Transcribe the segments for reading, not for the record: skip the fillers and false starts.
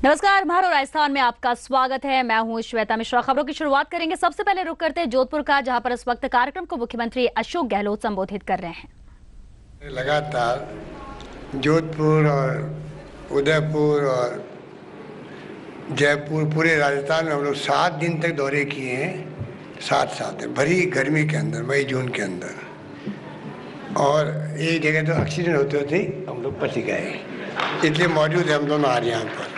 नमस्कार, भारत और राजस्थान में आपका स्वागत है। मैं हूं श्वेता मिश्रा। खबरों की शुरुआत करेंगे। सबसे पहले रुक करते हैं जोधपुर का, जहां पर इस वक्त कार्यक्रम को मुख्यमंत्री अशोक गहलोत संबोधित कर रहे हैं। लगातार जोधपुर और उदयपुर और जयपुर, पूरे राजस्थान में हम लोग 7 दिन तक दौरे किए हैं। साथ भरी गर्मी के अंदर, मई जून के अंदर, और एक जगह तो एक्सीडेंट होते होते हम लोग बच गए, इसलिए मौजूद है हम दोनों आज यहाँ पर।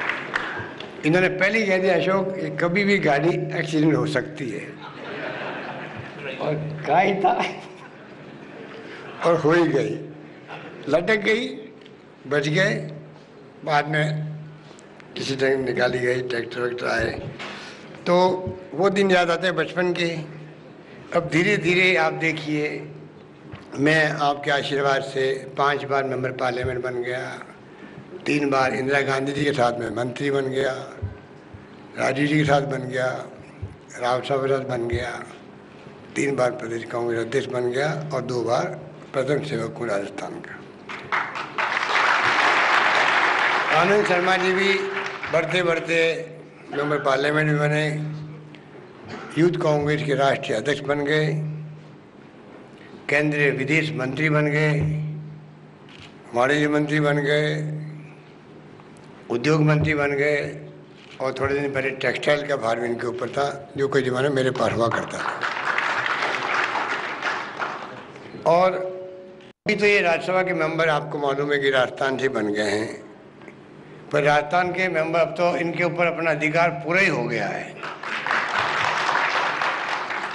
इन्होंने पहले कह दिया, अशोक कभी भी गाड़ी एक्सीडेंट हो सकती है, और कहा ही था और हो ही गई, लटक गई, बच गए। बाद में किसी टाइम निकाली गई, ट्रैक्टर वैक्टर आए, तो वो दिन याद आते हैं बचपन के। अब धीरे धीरे आप देखिए, मैं आपके आशीर्वाद से 5 बार मेंबर पार्लियामेंट बन गया, 3 बार इंदिरा गांधी जी के साथ में मंत्री बन गया, राजीव जी के साथ बन गया, राव साहब के साथ बन गया, 3 बार प्रदेश कांग्रेस अध्यक्ष बन गया, और 2 बार प्रथम सेवक हूँ राजस्थान का। आनंद शर्मा जी भी बढ़ते बढ़ते मेंबर पार्लियामेंट में बने, यूथ कांग्रेस के राष्ट्रीय अध्यक्ष बन गए, केंद्रीय विदेश मंत्री बन गए, वाणिज्य मंत्री बन गए, उद्योग मंत्री बन गए, और थोड़े दिन पहले टेक्सटाइल का भार भी इनके ऊपर था, जो कोई ज़माने मेरे पास हुआ करता था। और अभी तो ये राज्यसभा के मेंबर आपको मालूम है कि राजस्थान से बन गए हैं, पर राजस्थान के मेंबर अब तो इनके ऊपर अपना अधिकार पूरा ही हो गया है।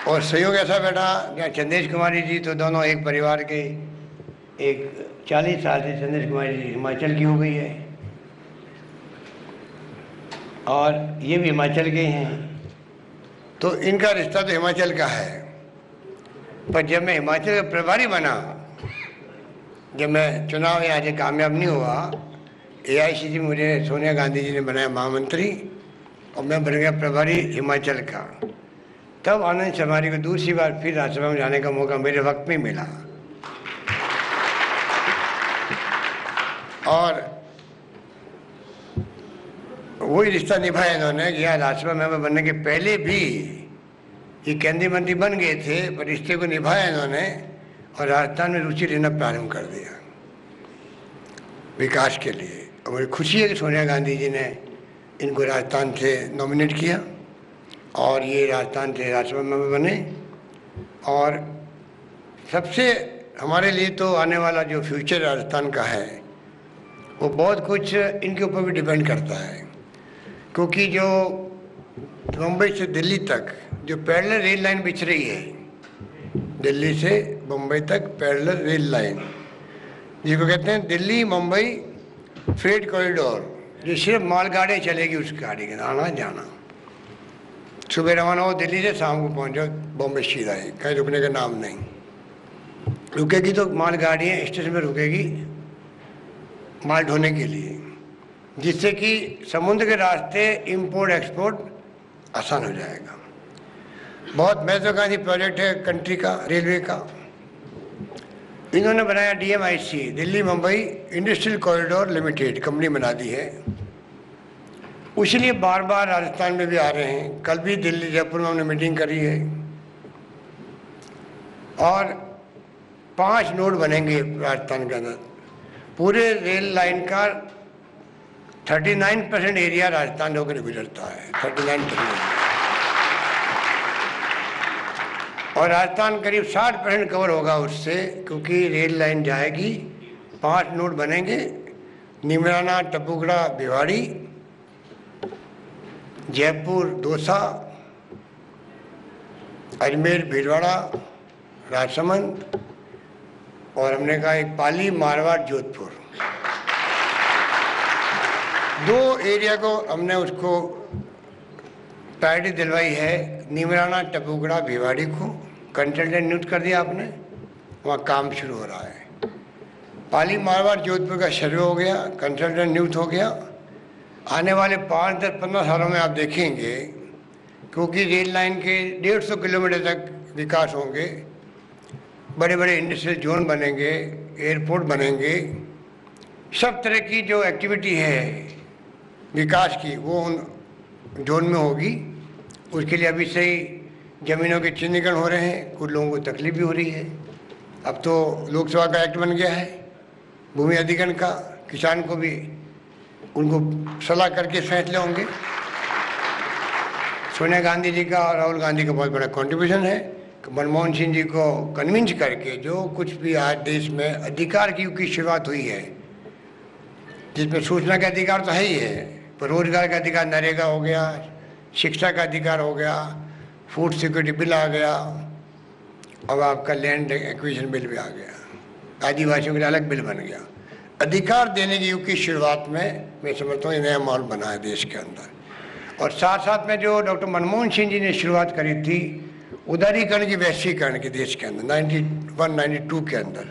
और सहयोग ऐसा बैठा, जहाँ चंदेश कुमारी जी तो दोनों एक परिवार के, एक 40 साल से चंदेश कुमारी जी हिमाचल की हो गई है, और ये भी हिमाचल के हैं, तो इनका रिश्ता तो हिमाचल का है। पर जब मैं हिमाचल का प्रभारी बना, जब मैं चुनाव यहाँ से कामयाब नहीं हुआ, AICC मुझे सोनिया गांधी जी ने बनाया महामंत्री, और मैं बन गया प्रभारी हिमाचल का। तब आनंद शर्मा जी को दूसरी बार फिर राज्यसभा में जाने का मौका मेरे वक्त में मिला, और वही रिश्ता निभाया इन्होंने कि यहाँ राज्यसभा मेंबर बनने के पहले भी ये केंद्रीय मंत्री बन गए थे, पर रिश्ते को निभाया इन्होंने, और राजस्थान में रुचि लेना प्रारंभ कर दिया विकास के लिए। और मुझे खुशी है कि सोनिया गांधी जी ने इनको राजस्थान से नॉमिनेट किया, और ये राजस्थान से राज्यसभा मेंबर बने। और सबसे हमारे लिए तो आने वाला जो फ्यूचर राजस्थान का है, वो बहुत कुछ इनके ऊपर भी डिपेंड करता है, क्योंकि जो मुंबई से दिल्ली तक जो पैरेलल रेल लाइन बिछ रही है, दिल्ली से मुंबई तक पैरेलल रेल लाइन, जिसको कहते हैं दिल्ली मुंबई फ्रेट कॉरिडोर, जो सिर्फ मालगाड़ी चलेगी, उस गाड़ी के आना जाना, सुबह रवाना हो दिल्ली से, शाम को पहुंचो बॉम्बे सीधा ही, कहीं रुकने का नाम नहीं। रुकेगी तो मालगाड़ियाँ स्टेशन में रुकेगी माल ढोने के लिए, जिससे कि समुद्र के रास्ते इंपोर्ट एक्सपोर्ट आसान हो जाएगा। बहुत महत्वाकांक्षी प्रोजेक्ट है कंट्री का, रेलवे का। इन्होंने बनाया DMIC, Delhi Mumbai industrial corridor limited company बना दी है। उसलिए बार बार राजस्थान में भी आ रहे हैं। कल भी दिल्ली जयपुर में हमने मीटिंग करी है, और 5 नोड बनेंगे राजस्थान के अंदर। पूरे रेल लाइन का 39% एरिया राजस्थान होकर गुजरता है, 39%, और राजस्थान करीब 60% कवर होगा उससे, क्योंकि रेल लाइन जाएगी। 5 नोड बनेंगे, निमराना, टपुगड़ा, भिवाड़ी, जयपुर, दौसा, अजमेर, भीलवाड़ा, राजसमंद, और हमने कहा एक पाली, मारवाड़, जोधपुर। 2 एरिया को हमने उसको प्रायोरिटी दिलवाई है। निमराना, टपुगड़ा, भिवाड़ी को कंसल्टेंट नियुक्त कर दिया आपने, वहाँ काम शुरू हो रहा है। पाली, मारवाड़, जोधपुर का सर्वे हो गया, कंसल्टेंट नियुक्त हो गया। आने वाले 5, 10, 15 सालों में आप देखेंगे, क्योंकि रेल लाइन के 150 किलोमीटर तक विकास होंगे, बड़े बड़े इंडस्ट्रियल जोन बनेंगे, एयरपोर्ट बनेंगे, सब तरह की जो एक्टिविटी है विकास की वो उन जोन में होगी। उसके लिए अभी से ही ज़मीनों के चिन्हीकरण हो रहे हैं, कुछ लोगों को तकलीफ भी हो रही है। अब तो लोकसभा का एक्ट बन गया है भूमि अधिग्रहण का, किसान को भी उनको सलाह करके फैसले होंगे। सोनिया गांधी जी का और राहुल गांधी का बहुत बड़ा कंट्रीब्यूशन है। मनमोहन सिंह जी को कन्विंस करके जो कुछ भी आज देश में अधिकार की युग की शुरुआत हुई है, जिसमें सूचना का अधिकार तो है ही है, पर रोजगार का अधिकार, नरेगा हो गया, शिक्षा का अधिकार हो गया, फूड सिक्योरिटी बिल आ गया, अब आपका लैंड एक्विजिशन बिल भी आ गया, आदिवासियों के लिए अलग बिल बन गया। अधिकार देने की युग की शुरुआत में मैं समझता हूँ नया माहौल बना है देश के अंदर। और साथ साथ में जो डॉक्टर मनमोहन सिंह जी ने शुरुआत करी थी उदारीकरण की, वैश्वीकरण की देश के अंदर 91-92 के अंदर,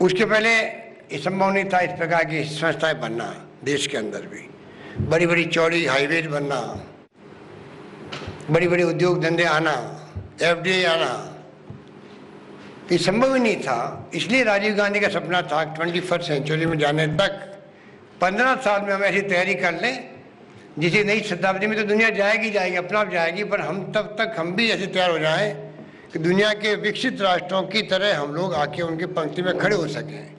उसके पहले ये संभव नहीं था इस प्रकार की संस्थाएं बनना देश के अंदर भी, बड़ी बड़ी चौड़ी हाईवे बनना, बड़ी बड़ी उद्योग धंधे आना, एफडीआई आना, ये संभव ही नहीं था। इसलिए राजीव गांधी का सपना था 21वीं सेंचुरी में जाने तक 15 साल में हम ऐसी तैयारी कर लें जिसे नई शताब्दी में तो दुनिया जाएगी जाएगी, अपना आप जाएगी, पर हम तब तक हम भी ऐसे तैयार हो जाएं कि दुनिया के विकसित राष्ट्रों की तरह हम लोग आके उनकी पंक्ति में खड़े हो सकें।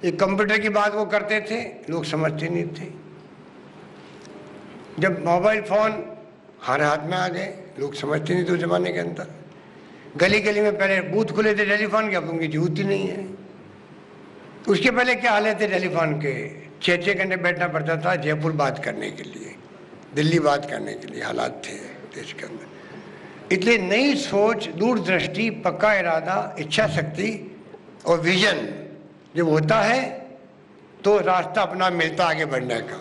ये कंप्यूटर की बात वो करते थे, लोग समझते नहीं थे। जब मोबाइल फ़ोन हर हाथ में आ गए, लोग समझते नहीं थे उस ज़माने के अंदर। गली गली में पहले बूथ खुले थे टेलीफोन के, अब उनकी जरूरत ही नहीं है। उसके पहले क्या हालत थे टेलीफोन के, 6-6 घंटे बैठना पड़ता था जयपुर बात करने के लिए, दिल्ली बात करने के लिए हालात थे देश के अंदर। इसलिए नई सोच, दूरदृष्टि, पक्का इरादा, इच्छा शक्ति और विजन जब होता है तो रास्ता अपना मिलता आगे बढ़ने का।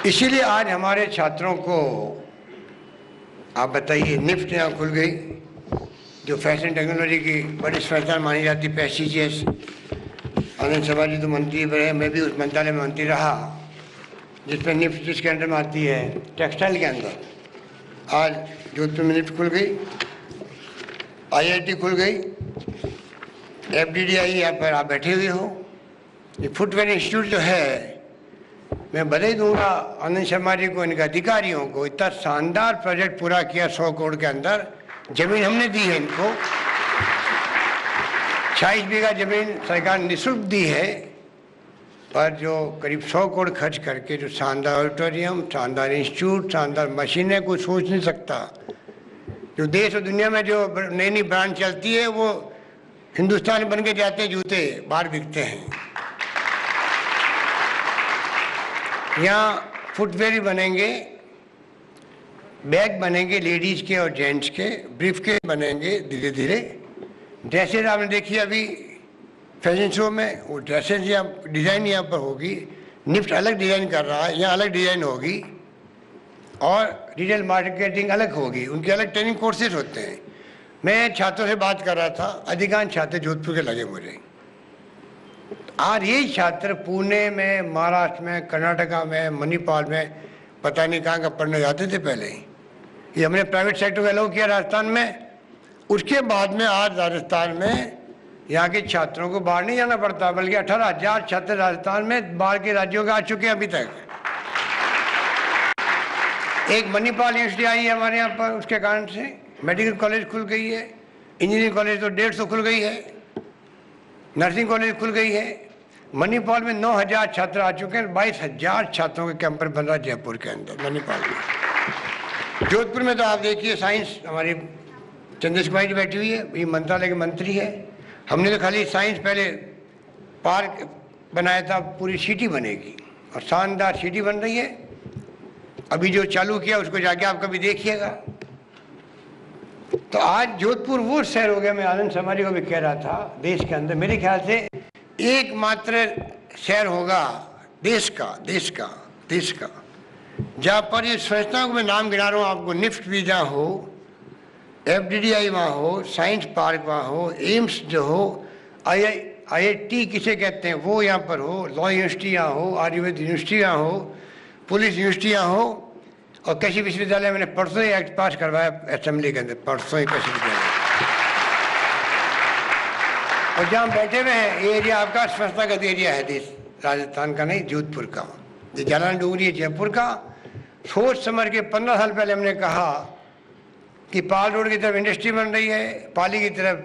इसीलिए आज हमारे छात्रों को आप बताइए, निफ्ट यहाँ खुल गई, जो फैशन टेक्नोलॉजी की बड़ी संस्था मानी जाती, पैसिजियस। आनंद शर्मा जी तो मंत्री बने, मैं भी उस मंत्रालय में मंत्री रहा जिसमें निफ्ट जिसके अंडर में आती है टेक्सटाइल के अंदर। आज जोधपुर में निफ्ट खुल गई, IIT खुल गई, FDDI यहाँ पर आप बैठे हुए हो। ये फुटवेयर इंस्टीट्यूट जो है, मैं बधाई दूंगा आनंद शर्मा जी को, इनके अधिकारियों को, इतना शानदार प्रोजेक्ट पूरा किया। 100 करोड़ के अंदर जमीन हमने दी है इनको, 26 बीघा जमीन सरकार निःशुल्क दी है, पर जो करीब 100 करोड़ खर्च करके जो शानदार ऑडिटोरियम, शानदार इंस्टीट्यूट, शानदार मशीनें, कोई सोच नहीं सकता। जो देश और दुनिया में जो नई नई ब्रांड चलती है वो हिंदुस्तान बन के जाते जूते बाहर बिकते हैं। यहाँ फुटवेयर बनेंगे, बैग बनेंगे लेडीज़ के और जेंट्स के, ब्रीफ के बनेंगे धीरे धीरे। ड्रेसेज आपने देखी अभी फैशन शो में, वो ड्रेसेज यहाँ डिज़ाइन यहाँ पर होगी, निफ्ट अलग डिज़ाइन कर रहा है, यहाँ अलग डिज़ाइन होगी, और रिटेल मार्केटिंग अलग होगी, उनके अलग ट्रेनिंग कोर्सेज होते हैं। मैं छात्रों से बात कर रहा था, अधिकांश छात्र जोधपुर के लगे मुझे। आज ये छात्र पुणे में, महाराष्ट्र में, कर्नाटका में, मणिपाल में, पता नहीं कहाँ का पढ़ने जाते थे पहले ही। ये हमने प्राइवेट सेक्टर को अलाउ किया राजस्थान में, उसके बाद में आज राजस्थान में यहाँ के छात्रों को बाहर नहीं जाना पड़ता, बल्कि 18,000 छात्र राजस्थान में बाहर के राज्यों के आ चुके हैं अभी तक। एक मणिपाल यूनिवर्सिटी आई है हमारे यहाँ पर, उसके कारण से मेडिकल कॉलेज खुल गई है, इंजीनियरिंग कॉलेज तो 150 खुल गई है, नर्सिंग कॉलेज खुल गई है। मणिपाल में 9,000 छात्र आ चुके हैं, 22,000 छात्रों के कैंपस बन रहा है जयपुर के अंदर, मणिपाल में। जोधपुर में तो आप देखिए साइंस, हमारी चंद्रशेखर जी बैठी हुई है, ये मंत्रालय के मंत्री है। हमने तो खाली साइंस पहले पार्क बनाया था, पूरी सिटी बनेगी और शानदार सिटी बन रही है। अभी जो चालू किया उसको जाके आप कभी देखिएगा। तो आज जोधपुर वो शहर हो गया, मैं आनंद शर्मा जी को भी कह रहा था, देश के अंदर मेरे ख्याल से एकमात्र शहर होगा देश का जहाँ पर ये संस्थाओं को मैं नाम गिना रहा हूँ आपको, निफ्ट भी जहाँ हो, FDDI वहाँ हो, साइंस पार्क वहाँ हो, एम्स जो हो, IIT किसे कहते हैं वो यहाँ पर हो, लॉ यूनिवर्सिटी यहाँ हो, आयुर्वेद यूनिवर्सिटी यहाँ हो, पुलिस यूनिवर्सिटी यहाँ हो, और कृषि विश्वविद्यालय मैंने परसों ही एक्ट पास करवाया असेंबली के अंदर, परसों ही कृषि विश्वविद्यालय। और जहाँ बैठे हुए हैं ये एरिया आपका संस्थागत एरिया है, देश राजस्थान का नहीं, जोधपुर का। ये जालान डूंगरी है जयपुर का। सोच समझ के 15 साल पहले हमने कहा कि पाल रोड की तरफ इंडस्ट्री बन रही है, पाली की तरफ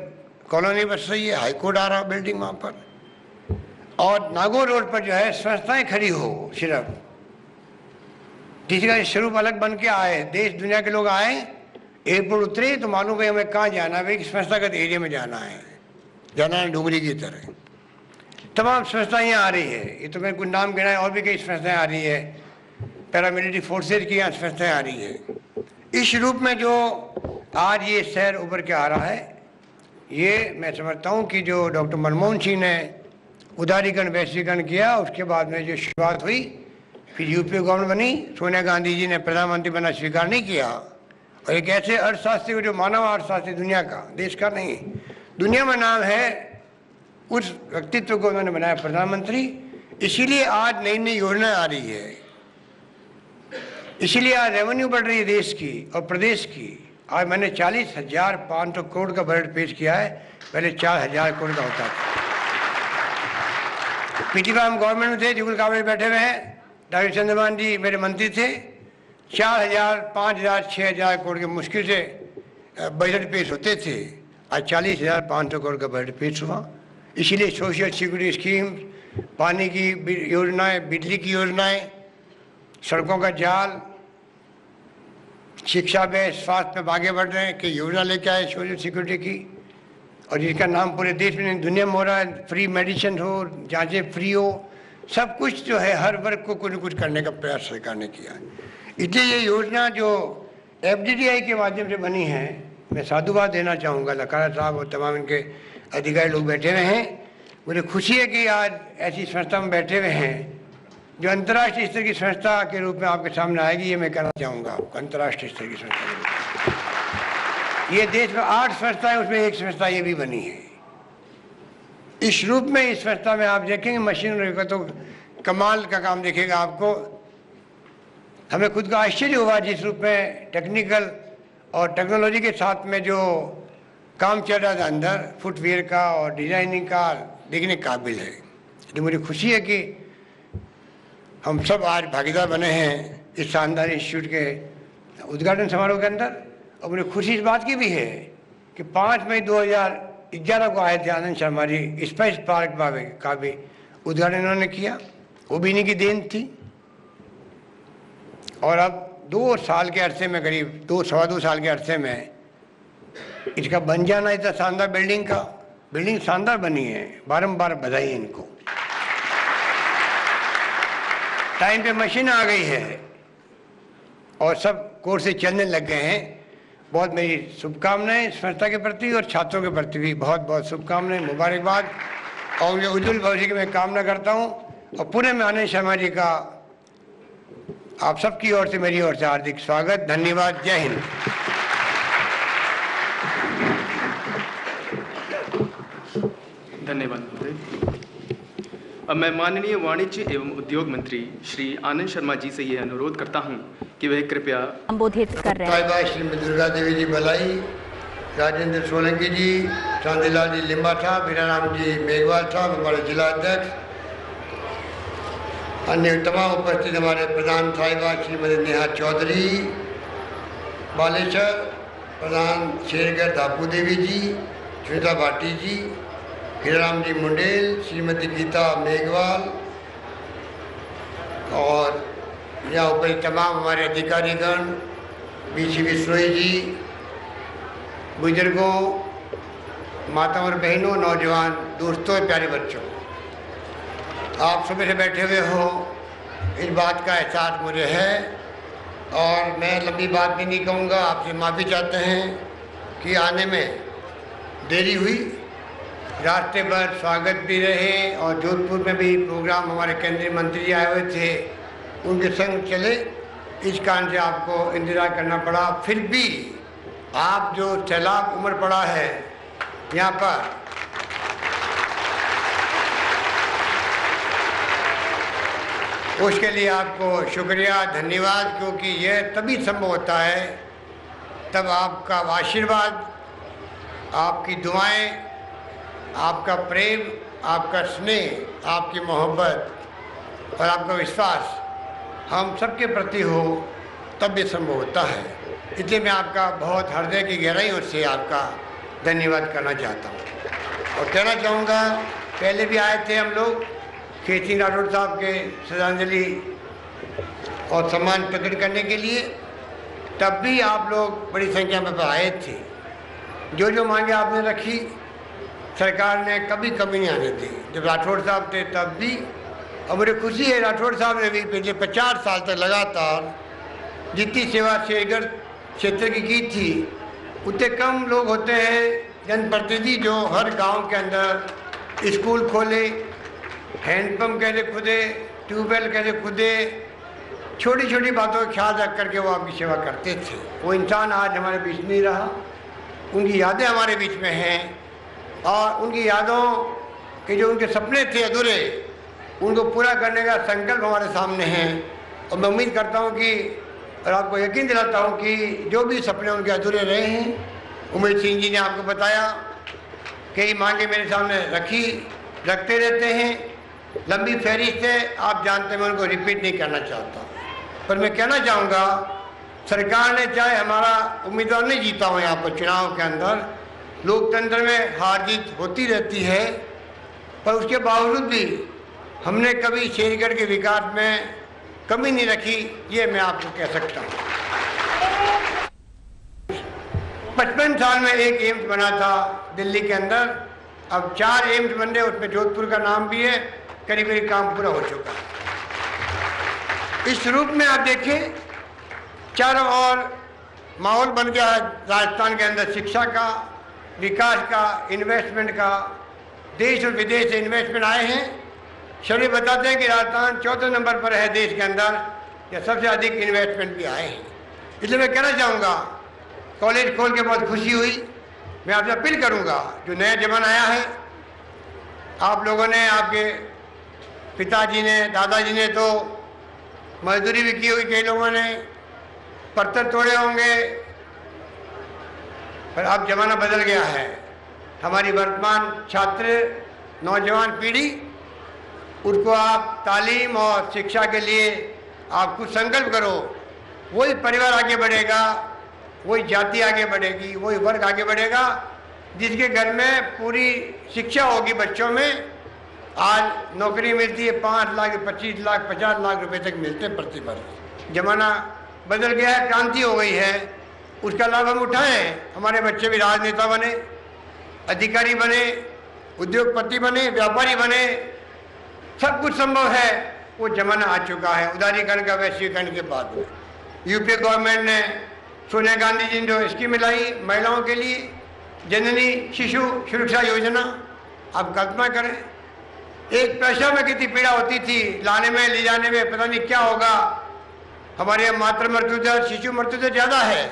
कॉलोनी बस रही है, हाईकोर्ट आ रहा बिल्डिंग वहाँ पर, और नागौर रोड पर जो है संस्थाएं खड़ी हो सिर्फ, जिसका स्वरूप अलग बन के आए, देश दुनिया के लोग आए, एयरपोर्ट उतरे तो मालूम है हमें कहाँ जाना है, भाई संस्थागत एरिया में जाना है, जाना है डूंगरी की तरह। तमाम संस्थाएं आ रही है, ये तो मैंने कुछ नाम गिना है, और भी कई संस्थाएं आ रही है, पैरामिलिट्री फोर्सेज की यहाँ संस्थाएं आ रही है। इस रूप में जो आज ये शहर उभर के आ रहा है, ये मैं समझता हूँ कि जो डॉक्टर मनमोहन सिंह ने उदारीकरण वैश्वीकरण किया, उसके बाद में जो शुरुआत हुई, फिर यूपी गवर्नमेंट बनी, सोनिया गांधी जी ने प्रधानमंत्री बनना स्वीकार नहीं किया, और एक ऐसे अर्थशास्त्री को जो मानव अर्थशास्त्री दुनिया का, देश का नहीं, दुनिया में नाम है, उस व्यक्तित्व को उन्होंने बनाया प्रधानमंत्री। इसीलिए आज नई नई योजनाएं आ रही है, इसीलिए आज रेवेन्यू बढ़ रही है देश की और प्रदेश की। आज मैंने 40,500 करोड़ का बजट पेश किया है, पहले 4,000 करोड़ का होता था। पिछली बार हम गवर्नमेंट में थे, जुगल काबले बैठे हुए हैं, डॉक्टर चंद्रमान जी मेरे मंत्री थे, 4,000, 5,000, 6,000 करोड़ के मुश्किल से बजट पेश होते थे। आज 40,500 करोड़ का बजट पेश हुआ। इसीलिए सोशल सिक्योरिटी स्कीम, पानी की योजनाएं, बिजली की योजनाएं, सड़कों का जाल, शिक्षा में, स्वास्थ्य में आगे बढ़ रहे हैं कि योजना लेके आए सोशल सिक्योरिटी की, और जिसका नाम पूरे देश में दुनिया में हो रहा है, फ्री मेडिसिन हो, जांचें फ्री हो, सब कुछ जो है हर वर्ग को कुछ न कुछ करने का प्रयास सरकार ने किया। इसलिए ये योजना जो FDDI के माध्यम से बनी है, मैं साधुवाद देना चाहूँगा लकारा साहब और तमाम इनके अधिकारी लोग बैठे हुए हैं। मुझे खुशी है कि आज ऐसी संस्था में बैठे हुए हैं जो अंतर्राष्ट्रीय स्तर की संस्था के रूप में आपके सामने आएगी, ये मैं कहना चाहूँगा आपको। अंतर्राष्ट्रीय स्तर की संस्था, ये देश में 8 संस्थाएं, उसमें एक संस्था ये भी बनी है। इस रूप में इस संस्था में आप देखेंगे मशीनरी का तो कमाल का काम दिखेगा आपको। हमें खुद का आश्चर्य हुआ जिस रूप में टेक्निकल और टेक्नोलॉजी के साथ में जो काम चल रहा था अंदर, फुटवियर का और डिजाइनिंग का, देखने काबिल है। तो मुझे खुशी है कि हम सब आज भागीदार बने हैं इस शानदार इंस्टीट्यूट के उद्घाटन समारोह के अंदर। और मुझे खुशी इस बात की भी है कि 5 मई 2011 को आए थे आनंद शर्मा जी, स्पेस पार्क का भी उद्घाटन इन्होंने किया, वो भी इन्हीं की देन थी। और अब 2 साल के अरसे में, करीब 2-2.25 साल के अरसे में इसका बन जाना, इतना शानदार बिल्डिंग शानदार बनी है, बारंबार बधाई इनको। टाइम पे मशीन आ गई है और सब कोर्स चलने लग गए हैं। बहुत मेरी शुभकामनाएं संस्था के प्रति और छात्रों के प्रति भी बहुत बहुत शुभकामनाएं, मुबारकबाद, और उनके उज्जवल भविष्य की मैं कामना करता हूं। और पुणे में आनंद शर्मा जी का आप सबकी ओर से, मेरी ओर से हार्दिक स्वागत, धन्यवाद, जय हिंद। धन्यवाद महोदय। अब मैं माननीय वाणिज्य एवं उद्योग मंत्री श्री आनंद शर्मा जी से यह अनुरोध करता हूं कि वह कृपया संबोधित कर रहे हैं। श्रीमती दुर्गा देवी जी बलाई, राजेंद्र सोलंकी जी, चांदीलाल जी लिम्बा साहब, हीराराम जी मेघवाल साहब, हमारे जिला अध्यक्ष, अन्य तमाम उपस्थित हमारे प्रधान साहिबा श्रीमती नेहा चौधरी बालेश्वर, प्रधान शेरगढ़ धापू देवी जी, श्वेता भाटी जी, हीराराम जी मुंडेल, श्रीमती गीता मेघवाल, और यहाँ ऊपर तमाम हमारे अधिकारीगण, BC विश्नोई जी, बुजुर्गों, माता और बहनों, नौजवान दोस्तों, प्यारे बच्चों, आप सुबह से बैठे हुए हो, इस बात का एहसास मुझे है। और मैं लंबी बात भी नहीं कहूँगा, आपसे माफ़ी चाहते हैं कि आने में देरी हुई। रास्ते पर स्वागत भी रहे और जोधपुर में भी प्रोग्राम हमारे केंद्रीय मंत्री आए हुए थे, उनके संग चले, इस कारण से आपको इंतजार करना पड़ा। फिर भी आप जो सैलाब उमड़ पड़ा है यहाँ पर, उसके लिए आपको शुक्रिया, धन्यवाद, क्योंकि यह तभी संभव होता है तब आपका आशीर्वाद, आपकी दुआएं, आपका प्रेम, आपका स्नेह, आपकी मोहब्बत और आपका विश्वास हम सबके प्रति हो, तब ये संभव होता है। इसलिए मैं आपका बहुत हृदय की गहराइयों से आपका धन्यवाद करना चाहता हूँ। और कहना चाहूँगा, पहले भी आए थे हम लोग के सिंह राठौड़ साहब के श्रद्धांजलि और सम्मान प्रकट करने के लिए, तब भी आप लोग बड़ी संख्या में आए थे। जो मांगे आपने रखी, सरकार ने कभी कमी नहीं आने दी। जब राठौड़ साहब थे तब भी, और मुझे खुशी है राठौड़ साहब ने भी पिछले 50 साल तक लगातार जितनी सेवा शेरगढ़ क्षेत्र की थी, उतने कम लोग होते हैं जनप्रतिनिधि जो हर गांव के अंदर स्कूल खोले, हैंडपम्प कैसे खुदे, ट्यूबवेल कैसे खुदे, छोटी छोटी बातों का ख्याल रख करके वो आपकी सेवा करते थे। वो इंसान आज हमारे बीच नहीं रहा, उनकी यादें हमारे बीच में हैं, और उनकी यादों के जो उनके सपने थे अधूरे, उनको पूरा करने का संकल्प हमारे सामने है। और मैं उम्मीद करता हूँ कि, और आपको यकीन दिलाता हूँ कि जो भी सपने उनके अधूरे रहे हैं, उमेश सिंह जी ने आपको बताया, कई मांगे मेरे सामने रखते रहते हैं, लंबी फहरिस्त है, आप जानते हैं, मैं उनको रिपीट नहीं करना चाहता। पर मैं कहना चाहूँगा, सरकार ने चाहे हमारा उम्मीदवार नहीं जीता हो यहाँ पर चुनाव के अंदर, लोकतंत्र में हार जीत होती रहती है, पर उसके बावजूद भी हमने कभी शेरगढ़ के विकास में कमी नहीं रखी, ये मैं आपको कह सकता हूँ। 55 साल में एक एम्स बना था दिल्ली के अंदर, अब 4 एम्स बन रहे, उसमें जोधपुर का नाम भी है, करीब करीब काम पूरा हो चुका है। इस रूप में आप देखें, चारों ओर माहौल बन गया है राजस्थान के अंदर, शिक्षा का, विकास का, इन्वेस्टमेंट का, देश और विदेश से इन्वेस्टमेंट आए हैं। शरीर बताते हैं कि राजस्थान 4थे नंबर पर है देश के अंदर, या सबसे अधिक इन्वेस्टमेंट भी आए हैं। इसलिए मैं कहना चाहूँगा, कॉलेज खोल के बहुत खुशी हुई। मैं आपसे अपील करूँगा, जो नया जमाना आया है, आप लोगों ने, आपके पिताजी ने, दादाजी ने तो मजदूरी भी की होगी, कई लोगों ने पत्थर तोड़े होंगे, पर अब जमाना बदल गया है। हमारी वर्तमान छात्र, नौजवान पीढ़ी, उनको आप तालीम और शिक्षा के लिए आप कुछ संकल्प करो, वही परिवार आगे बढ़ेगा, वही जाति आगे बढ़ेगी, वही वर्ग आगे बढ़ेगा, जिसके घर में पूरी शिक्षा होगी बच्चों में। आज नौकरी मिलती है 5 लाख, 25 लाख, 50 लाख रुपए तक मिलते हैं प्रति वर्ष। जमाना बदल गया है, क्रांति हो गई है, उसका लाभ हम उठाएं। हमारे बच्चे भी राजनेता बने, अधिकारी बने, उद्योगपति बने, व्यापारी बने, सब कुछ संभव है। वो जमाना आ चुका है उदारीकरण का, वैश्वीकरण के बाद में। यूपीए गवर्नमेंट ने, सोनिया गांधी जी ने जो स्कीम लाई महिलाओं के लिए, जननी शिशु सुरक्षा योजना, आप कल्पना करें, एक पैसा में कितनी पीड़ा होती थी, लाने में ले जाने में, पता नहीं क्या होगा। हमारे यहाँ मातृ मृत्यु दर, शिशु मृत्यु दर ज़्यादा है।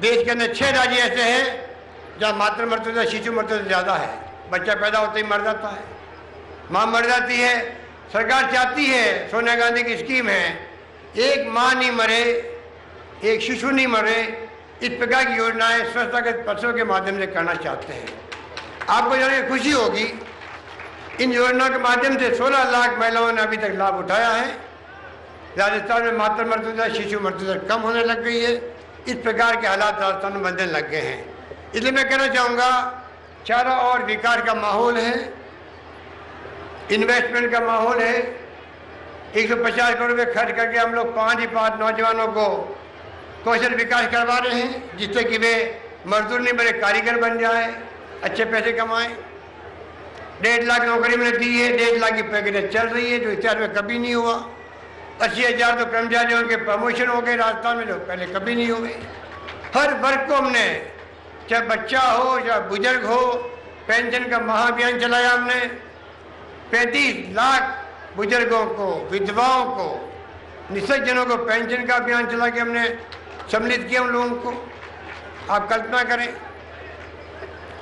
देश के अंदर 6 राज्य ऐसे हैं जहाँ मातृ मृत्यु दर, शिशु मृत्यु दर ज़्यादा है। बच्चा पैदा होते ही मर जाता है, माँ मर जाती है। सरकार चाहती है, सोनिया गांधी की स्कीम है, एक माँ नहीं मरे, एक शिशु नहीं मरे, इस प्रकार की योजनाएं स्वच्छतागत पक्षों के माध्यम से करना चाहते हैं। आपको जान खुशी होगी, इन योजनाओं के माध्यम से 16 लाख महिलाओं ने अभी तक लाभ उठाया है। राजस्थान में मातृ मृत्यु दर, शिशु मृत्यु दर कम होने लग गई है। इस प्रकार के हालात राजस्थान में बनने लग गए हैं। इसलिए मैं कहना चाहूँगा, चारों ओर विकास का माहौल है, इन्वेस्टमेंट का माहौल है। 150 करोड़ रुपये खर्च करके हम लोग 5 नौजवानों को कौशल विकास करवा रहे हैं, जिससे कि वे मजदूर नहीं बने, कारीगर बन जाए, अच्छे पैसे कमाएं। 1.5 लाख नौकरी मैंने दी है, 1.5 लाख की प्रक्रिया चल रही है, जो इतिहास में कभी नहीं हुआ। 80,000 तो कर्मचारियों के प्रमोशन हो गए राजस्थान में, जो पहले कभी नहीं हुए। हर वर्ग को हमने, चाहे बच्चा हो चाहे बुजुर्ग हो, पेंशन का महाअभियान चलाया हमने। 35 लाख बुजुर्गों को, विधवाओं को, निःसज्जनों को पेंशन का अभियान चला के हमने सम्मिलित किया उन लोगों को। आप कल्पना करें,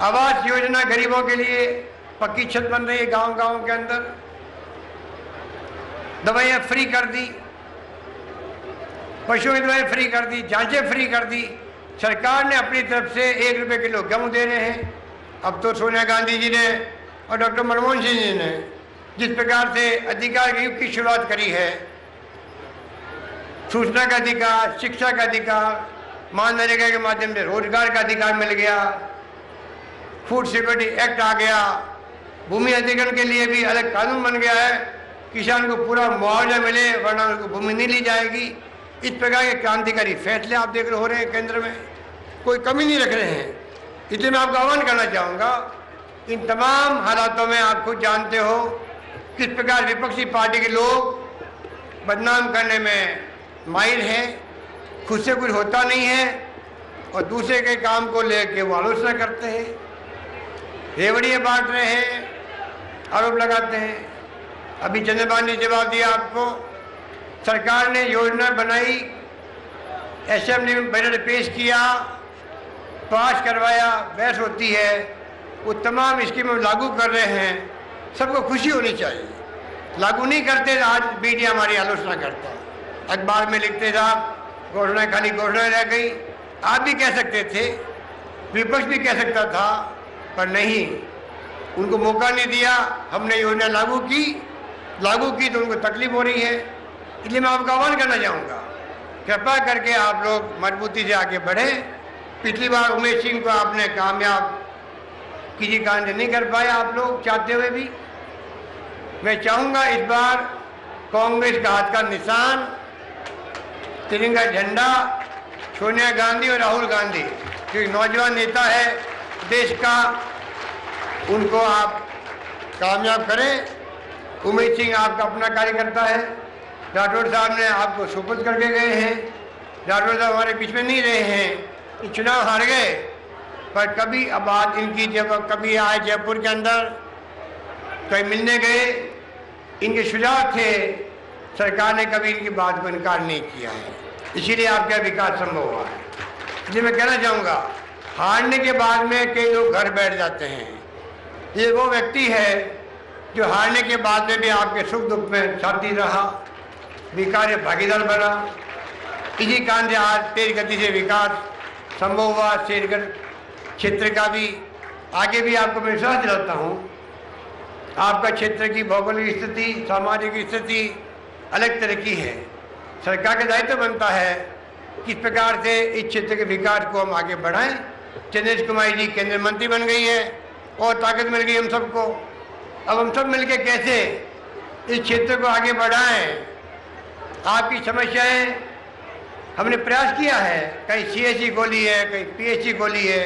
आवास योजना गरीबों के लिए, पक्की छत बन रही है गांव-गांव के अंदर। दवाइयाँ फ्री कर दी, पशुओं की दवाएं फ्री कर दी, जांचें फ्री कर दी। सरकार ने अपनी तरफ से 1 रुपये किलो गेहूँ दे रहे हैं। अब तो सोनिया गांधी जी ने और डॉक्टर मनमोहन सिंह जी ने जिस प्रकार से अधिकार युग की शुरुआत करी है, सूचना का अधिकार, शिक्षा का अधिकार, मनरेगा के माध्यम से रोजगार का अधिकार मिल गया, फूड सिक्योरिटी एक्ट आ गया, भूमि अधिग्रहण के लिए भी अलग कानून बन गया है, किसान को पूरा मुआवजा मिले वरना उनको भूमि नहीं ली जाएगी। इस प्रकार के क्रांतिकारी फैसले आप देख रहे हो रहे हैं केंद्र में, कोई कमी नहीं रख रहे हैं। इसलिए मैं आपको आह्वान करना चाहूँगा, इन तमाम हालातों में आप खुद जानते हो किस प्रकार विपक्षी पार्टी के लोग बदनाम करने में माहिर हैं, खुद से कुछ होता नहीं है और दूसरे के काम को लेकर वो आलोचना करते हैं, रेवड़ियाँ बांट रहे हैं, आरोप लगाते हैं। अभी चंद्रबाबू ने जवाब दिया आपको, सरकार ने योजना बनाई, असेंबली में बजट पेश किया, पास करवाया, बहस होती है, वो तमाम स्कीमें लागू कर रहे हैं, सबको खुशी होनी चाहिए। लागू नहीं करते आज मीडिया हमारी आलोचना करता है, अखबार में लिखते साहब घोषणा खाली घोषणा रह गई। आप भी कह सकते थे, विपक्ष भी कह सकता था, पर नहीं, उनको मौका नहीं दिया। हमने योजना लागू की तो उनको तकलीफ हो रही है। इसलिए मैं आपका आह्वान करना चाहूँगा, कृपया करके आप लोग मजबूती से आगे बढ़ें। पिछली बार उमेश सिंह को आपने कामयाब किसी कारण से नहीं कर पाए, आप लोग चाहते हुए भी। मैं चाहूँगा इस बार कांग्रेस का हाथ का निशान, तिरंगा झंडा, सोनिया गांधी और राहुल गांधी जो नौजवान नेता है देश का, उनको आप कामयाब करें। उमेश सिंह आपका अपना कार्यकर्ता है, राठौड़ साहब ने आपको सुपुर्द करके गए हैं। राठौड़ साहब हमारे बीच में नहीं रहे हैं, चुनाव हार गए, पर कभी अब बात इनकी जब कभी आए जयपुर के अंदर, कहीं मिलने गए, इनके सुझाव थे, सरकार ने कभी इनकी बात को इनकार नहीं किया है, इसीलिए आपका विकास संभव हुआ है। इसलिए मैं कहना चाहूँगा, हारने के बाद में कई लोग घर बैठ जाते हैं। ये वो व्यक्ति है जो हारने के बाद में भी आपके सुख दुख में साथी रहा, विकास भागीदार बना। इसी कारण से आज तेज गति से विकास संभव हुआ। शेरगढ़ क्षेत्र का भी आगे भी आपको मैं विश्वास दिलाता हूँ, आपका क्षेत्र की भौगोलिक स्थिति, सामाजिक स्थिति अलग तरह की है। सरकार का दायित्व बनता है किस प्रकार से इस क्षेत्र के विकास को हम आगे बढ़ाएं। चंद्रेश कुमारी जी केंद्रीय मंत्री बन गई है और ताकत मिल गई हम सबको। अब हम सब मिलके कैसे इस क्षेत्र को आगे बढ़ाएं। आपकी समस्याएं हमने प्रयास किया है, कहीं सीएससी खोली है, कहीं पीएचसी खोली है,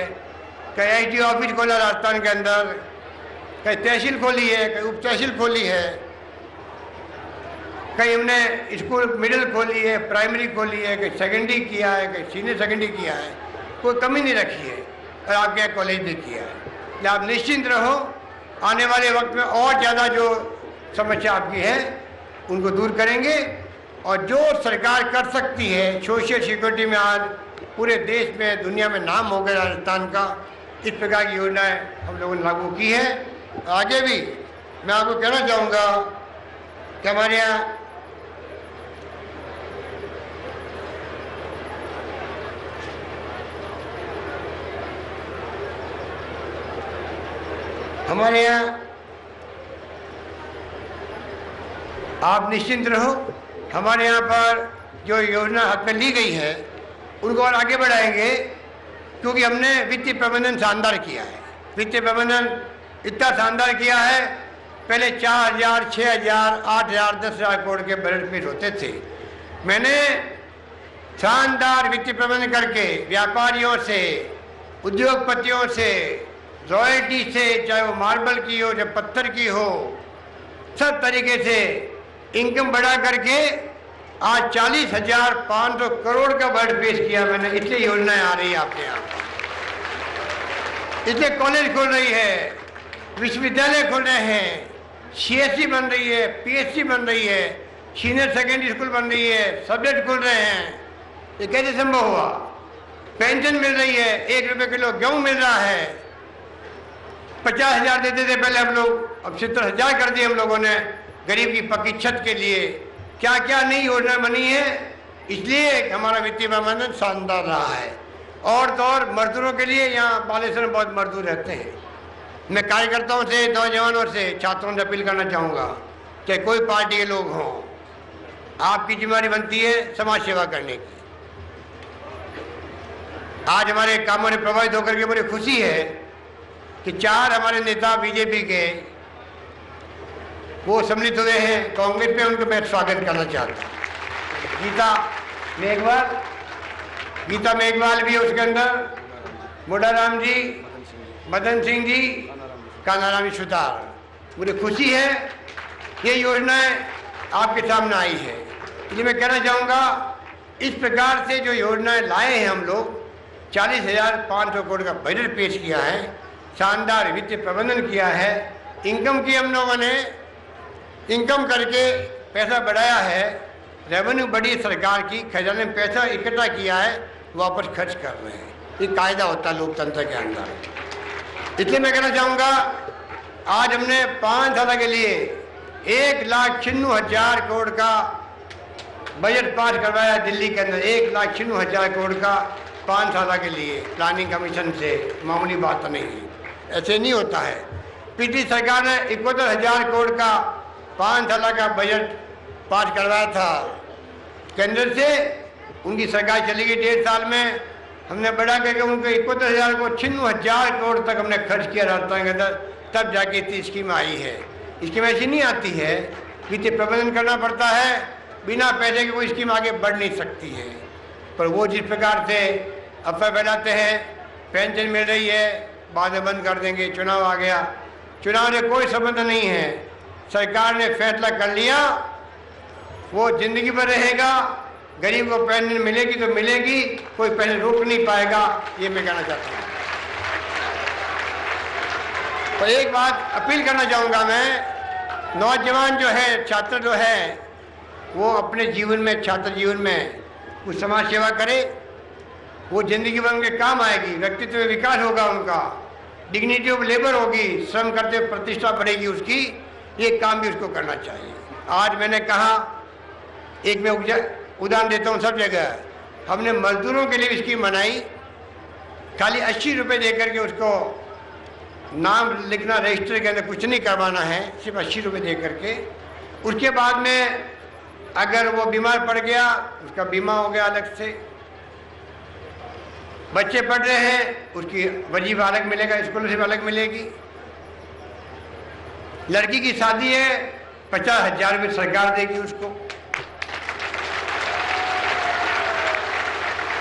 कहीं आईटी ऑफिस खोला राजस्थान के अंदर, कहीं तहसील खोली है, कहीं उप तहसील खोली है, कहीं हमने स्कूल मिडिल खोली है, प्राइमरी खोली है, कहीं सेकेंडरी किया है, कहीं सीनियर सेकेंडरी किया है, कोई कमी नहीं रखी है। और आपके यहाँ कॉलेज भी किया है। आप निश्चिंत रहो, आने वाले वक्त में और ज़्यादा जो समस्या आपकी है उनको दूर करेंगे। और जो सरकार कर सकती है, सोशल सिक्योरिटी में आज पूरे देश में दुनिया में नाम हो गया राजस्थान का, इस प्रकार की योजनाएं हम लोगों ने लागू की है। आगे भी मैं आपको कहना चाहूँगा कि हमारे यहाँ आप निश्चिंत रहो, हमारे यहाँ पर जो योजना हाथ में ली गई है उनको और आगे बढ़ाएंगे, क्योंकि हमने वित्तीय प्रबंधन शानदार किया है। वित्तीय प्रबंधन इतना शानदार किया है, पहले 4,000, 6,000, 8,000, 10,000 करोड़ के बजट पेश होते थे। मैंने शानदार वित्तीय प्रबंधन करके व्यापारियों से, उद्योगपतियों से, रॉयल्टी से, चाहे वो मार्बल की हो, चाहे पत्थर की हो, सब तरीके से इनकम बढ़ा करके आज 40,500 करोड़ का बजट पेश किया मैंने। इसलिए योजनाएं आ रही है आपके यहाँ, इसलिए कॉलेज खुल रही है, विश्वविद्यालय खुल रहे हैं, सीएससी बन रही है, पीएचसी बन रही है, सीनियर सेकेंडरी स्कूल बन रही है, सब्जेक्ट खुल रहे हैं। ये कैसे संभव हुआ? पेंशन मिल रही है, 1 रुपये किलो गेहूँ मिल रहा है। 50,000 देते थे पहले हम लोग, अब 70,000 कर दिए हम लोगों ने गरीब की पक्की छत के लिए। क्या क्या नई योजना बनी है, इसलिए हमारा वित्तीय प्रबंधन शानदार रहा है। और तो और मजदूरों के लिए यहाँ बालेश्वर में बहुत मजदूर रहते हैं, मैं कार्यकर्ताओं से, नौजवानों से, छात्रों से अपील करना चाहूँगा कि कोई पार्टी के लोग हों, आपकी जिम्मेदारी बनती है समाज सेवा करने की। आज हमारे कामों ने प्रभावित होकर के मुझे खुशी है कि 4 हमारे नेता बीजेपी के वो सम्मिलित हुए हैं कांग्रेस में, उनको मैं स्वागत करना चाहता हूँ। गीता मेघवाल भी है उसके अंदर, मोडाराम जी, मदन सिंह जी, कानाराम सुतार। मुझे खुशी है ये योजनाएं आपके सामने आई है। इसलिए मैं कहना चाहूँगा इस प्रकार से जो योजनाएं लाए हैं हम लोग, 40,500 करोड़ का बजट पेश किया है, शानदार वित्तीय प्रबंधन किया है, इनकम की हम लोगों ने इनकम करके पैसा बढ़ाया है, रेवेन्यू बढ़ी सरकार की, खजाने में पैसा इकट्ठा किया है, वापस खर्च कर रहे हैं। ये कायदा होता है लोकतंत्र के अंदर। इसलिए मैं कहना चाहूँगा आज हमने 5 साल के लिए 1,96,000 करोड़ का बजट पास करवाया दिल्ली के अंदर। 1,96,000 करोड़ का 5 साल के लिए प्लानिंग कमीशन से, मामूली बात नहीं है, ऐसे नहीं होता है। पिछली सरकार ने 71,000 करोड़ का 5 साल का बजट पास करवाया था केंद्र से। उनकी सरकार चली गई 1.5 साल में, हमने बढ़ा करके उनको 71,000 को 96,000 करोड़ तक हमने खर्च किया राजस्थान के अंदर, तब जाके इतनी स्कीम आई है। स्कीम ऐसी नहीं आती है, वित्तीय प्रबंधन करना पड़ता है, बिना पैसे के कोई स्कीम आगे बढ़ नहीं सकती है। पर वो जिस प्रकार से अफवाह फैलाते हैं, पेंशन मिल रही है, बाद में बंद कर देंगे, चुनाव आ गया, चुनाव से कोई संबंध नहीं है। सरकार ने फैसला कर लिया, वो जिंदगी भर रहेगा, गरीब को पेंशन मिलेगी तो मिलेगी, कोई पेंशन रोक नहीं पाएगा, ये मैं कहना चाहता हूँ। तो एक बात अपील करना चाहूँगा मैं, नौजवान जो है, छात्र जो है, वो अपने जीवन में, छात्र जीवन में कुछ समाज सेवा करे, वो जिंदगी भर उनके काम आएगी, व्यक्तित्व में विकास होगा उनका, डिग्निटी ऑफ लेबर होगी, श्रम करते प्रतिष्ठा बढ़ेगी उसकी, ये काम भी उसको करना चाहिए। आज मैंने कहा, एक मैं उदाहरण देता हूँ, सब जगह हमने मजदूरों के लिए स्कीम बनाई, खाली 80 रुपये दे करके उसको नाम लिखना रजिस्टर के अंदर, कुछ नहीं करवाना है, सिर्फ 80 रुपये दे करके। उसके बाद में अगर वो बीमार पड़ गया, उसका बीमा हो गया अलग से, बच्चे पढ़ रहे हैं, उसकी वजीफा अलग मिलेगा, स्कॉलरशिप अलग मिलेगी, लड़की की शादी है, 50,000 रुपये सरकार देगी उसको।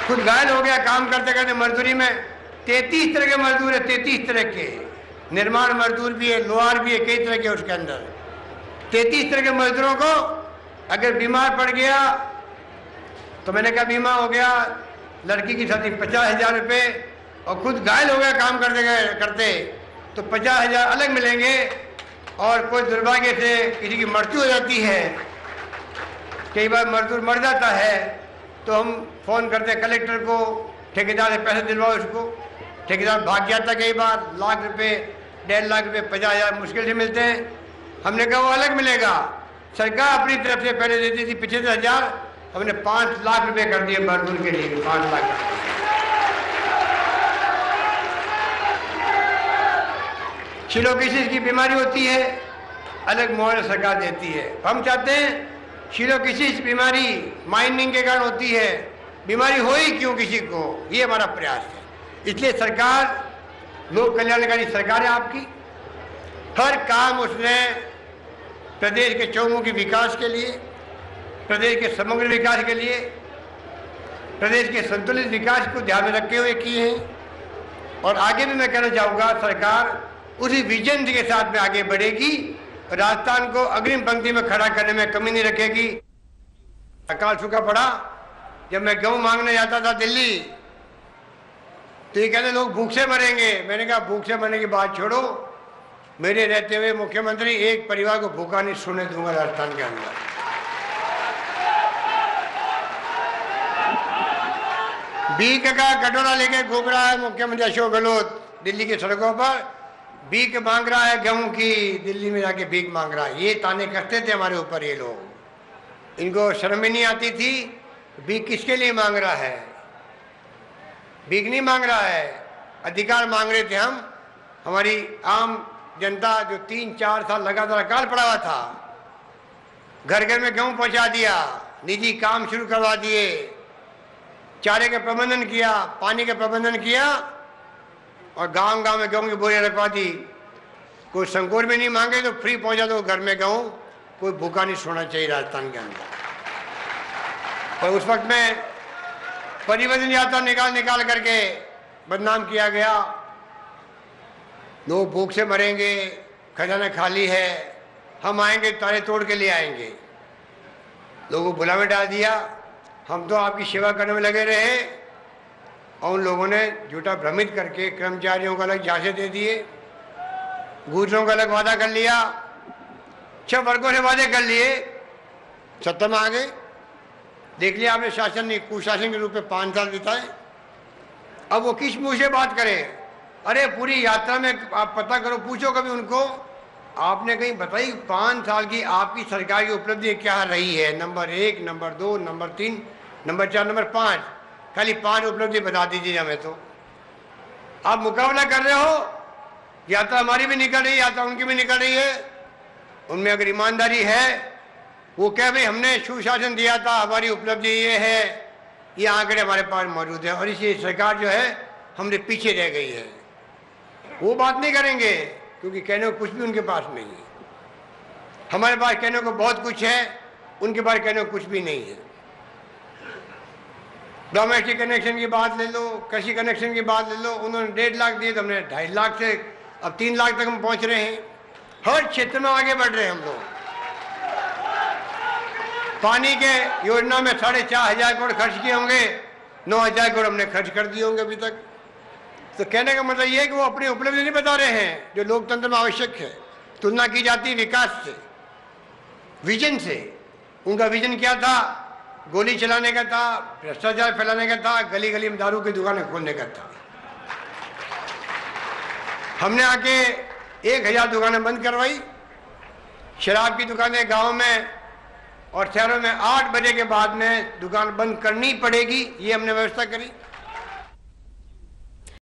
खुद घायल हो गया काम करते करते मजदूरी में, 33 तरह के मजदूर है, 33 तरह के, निर्माण मजदूर भी है, लोहार भी है, कई तरह के उसके अंदर। 33 तरह के मजदूरों को अगर बीमार पड़ गया तो मैंने कहा बीमा हो गया, लड़की की शादी 50,000 रुपये, और खुद घायल हो गया काम करते तो 50,000 अलग मिलेंगे। और कोई दुर्भाग्य से किसी की मृत्यु हो जाती है, कई बार मजदूर मर जाता है, तो हम फ़ोन करते हैं कलेक्टर को, ठेकेदार से पैसे दिलवाओ उसको, ठेकेदार भाग जाता कई बार, लाख रुपए, 1.5 लाख रुपये, 50,000 मुश्किल से मिलते हैं। हमने कहा वो अलग मिलेगा, सरकार अपनी तरफ से पहले देती थी 75,000, हमने 5 लाख रुपए कर दिए मजदूर के लिए, 5 लाख। शिलोकिसिस की बीमारी होती है, अलग मुआवजा सरकार देती है। हम चाहते हैं शिलोकिसिस बीमारी माइनिंग के कारण होती है, बीमारी हो ही क्यों किसी को, ये हमारा प्रयास है। इसलिए सरकार लोक कल्याणकारी सरकार है आपकी, हर काम उसने प्रदेश के चौमुखी विकास के लिए, प्रदेश के समग्र विकास के लिए, प्रदेश के संतुलित विकास को ध्यान में रखते हुए किए हैं। और आगे भी मैं कहना चाहूँगा, सरकार उसी विजन के साथ में आगे बढ़ेगी, राजस्थान को अग्रिम पंक्ति में खड़ा करने में कमी नहीं रखेगी। अकाल सूखा पड़ा, जब मैं गेहूं मांगने जाता था दिल्ली, तो ये कहते लोग भूख से मरेंगे। मैंने कहा भूख से मरने की बात छोड़ो, मेरे रहते हुए मुख्यमंत्री एक परिवार को भूखा नहीं सोने दूंगा राजस्थान के अंदर। भीख का कटोरा लेके घूम रहा है मुख्यमंत्री अशोक गहलोत दिल्ली की सड़कों पर, भीख मांग रहा है गेहूं की, दिल्ली में जाके भीख मांग रहा है। ये ताने करते थे हमारे ऊपर ये लोग, इनको शर्म ही नहीं आती थी। भीख किसके लिए मांग रहा है? भीख नहीं मांग रहा है, अधिकार मांग रहे थे हम। हमारी आम जनता जो 3-4 साल लगातार अकाल पड़ा हुआ था, घर घर में गेहूं पहुंचा दिया, निजी काम शुरू करवा दिए, चारे का प्रबंधन किया, पानी का प्रबंधन किया और गांव गांव में गेहूं की बोरियां रखवा दी। कोई संकोच में नहीं मांगे तो फ्री पहुंचा दो घर में गेहूं, कोई भूखा नहीं सोना चाहिए राजस्थान के अंदर। और उस वक्त में परिवर्तन यात्रा निकाल करके बदनाम किया गया, लोग भूख से मरेंगे, खजाना खाली है, हम आएंगे ताले तोड़ के ले आएंगे। लोगों को भुला में डाल दिया। हम तो आपकी सेवा करने में लगे रहे और उन लोगों ने झूठा भ्रमित करके कर्मचारियों को अलग झांसे दे दिए, गुजरों का अलग वादा कर लिया, 6 वर्गों से वादे कर लिए, सत्ता में आ गए। देख लिया आपने शासन ने कुशासन के रूप में 5 साल बिताए। अब वो किस मुंह से बात करें? अरे पूरी यात्रा में आप पता करो, पूछो कभी उनको, आपने कहीं बताई 5 साल की आपकी सरकार की उपलब्धि क्या रही है? Number 1, number 2, number 3, number 4, number 5, खाली 5 उपलब्धि बता दीजिए हमें। तो आप मुकाबला कर रहे हो, यात्रा हमारी भी निकल रही है, यात्रा उनकी भी निकल रही है। उनमें अगर ईमानदारी है, वो क्या भाई हमने सुशासन दिया था, हमारी उपलब्धि ये है, ये आंकड़े हमारे पास मौजूद है और इसी सरकार जो है हमने पीछे रह गई है, वो बात नहीं करेंगे क्योंकि कहने को कुछ भी उनके पास नहीं है। हमारे पास कहने को बहुत कुछ है, उनके पास कहने को कुछ भी नहीं है। डोमेस्टिक कनेक्शन की बात ले लो, कृषि कनेक्शन की बात ले लो, उन्होंने 1.5 लाख दिए तो हमने 2.5 लाख से अब 3 लाख तक हम पहुंच रहे हैं। हर क्षेत्र में आगे बढ़ रहे हैं हम लोग। पानी के योजना में 4,500 करोड़ खर्च किए होंगे, 9,000 करोड़ हमने खर्च कर दिए होंगे अभी तक। तो कहने का मतलब ये है कि वो अपनी उपलब्धि नहीं बता रहे हैं जो लोकतंत्र में आवश्यक है। तुलना की जाती है विकास से, विजन से। उनका विजन क्या था? गोली चलाने का था, भ्रष्टाचार फैलाने का था, गली गली में दारू की दुकानें खोलने का था। हमने आके 1,000 दुकानें बंद करवाई, शराब की दुकानें गाँव में और शहरों में 8 बजे के बाद में दुकान बंद करनी पड़ेगी, ये हमने व्यवस्था करी।